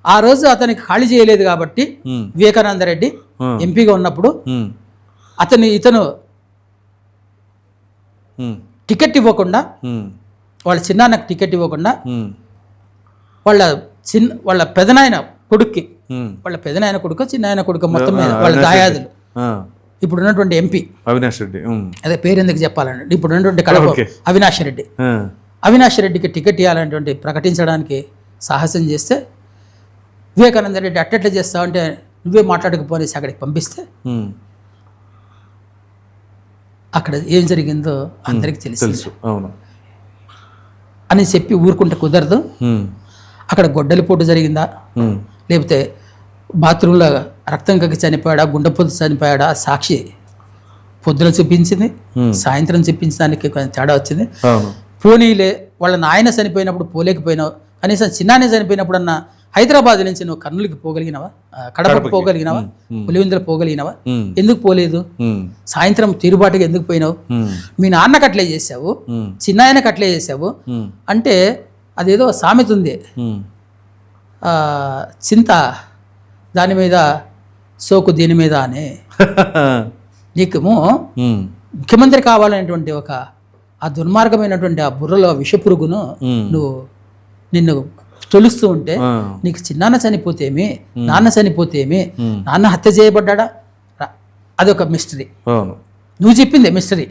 ఆ రోజు అతనికి ఖాళీ చేయలేదు కాబట్టి వివేకానంద రెడ్డి ఎంపీగా ఉన్నప్పుడు ఇతను టికెట్ ఇవ్వకుండా, వాళ్ళ చిన్నాన్నకు టికెట్ ఇవ్వకుండా వాళ్ళ పెదనాయన కొడుక్కి, వాళ్ళ పెదనాయన కొడుకు చిన్నాయన కొడుకు మొత్తం మీద వాళ్ళ దాయాదులు ఇప్పుడు ఉన్నటువంటి ఎంపీ అవినాష్ రెడ్డి, అదే పేరు ఎందుకు చెప్పాలండి, ఇప్పుడు ఉన్నటువంటి కడప అవినాష్ రెడ్డికి టికెట్ ఇవ్వాలనేటువంటి ప్రకటించడానికి సాహసం చేస్తే వివేకానంద రెడ్డి అట్టెట్లా చేస్తావు అంటే నువ్వే మాట్లాడకపోనేసి అక్కడికి పంపిస్తే అక్కడ ఏం జరిగిందో అందరికి తెలుసు అని చెప్పి ఊరుకుంటే కుదరదు. అక్కడ గొడ్డలి పోటు జరిగిందా, లేకపోతే బాత్రూంలో రక్తం కక్కి చనిపోయాడా, గుండెపోతు చనిపోయాడా, సాక్షి పొద్దున చూపించింది, సాయంత్రం చూపించడానికి కొంచెం తేడా వచ్చింది. పోనీలే వాళ్ళ నాయన చనిపోయినప్పుడు పోలేకపోయినావు, కనీసం చిన్నానే చనిపోయినప్పుడు అన్న హైదరాబాద్ నుంచి నువ్వు కర్నూలుకి పోగలిగినావా, కడపకి పోగలిగినావా, పులివెందులు పోగలిగినావా, ఎందుకు పోలేదు? సాయంత్రం తిరుగుబాటుగా ఎందుకు పోయినావు? మీ నాన్నకు అట్లే చేసావు, చిన్నాయనకు అట్లే చేసావు అంటే అదేదో సామెత ఉంది, చింత దాని మీద సోకు దీని మీద అని. నీకేమో ముఖ్యమంత్రి కావాలనేటువంటి ఆ దుర్మార్గమైనటువంటి ఆ బుర్రలో విషపురుగును నిన్ను తొలుస్తూ ఉంటే నీకు చిన్నాన్న చనిపోతేమి, నాన్న చనిపోతేమి, నాన్న హత్య చేయబడ్డా, అదొక మిస్టరీ. నువ్వు చెప్పిందే మిస్టరీ.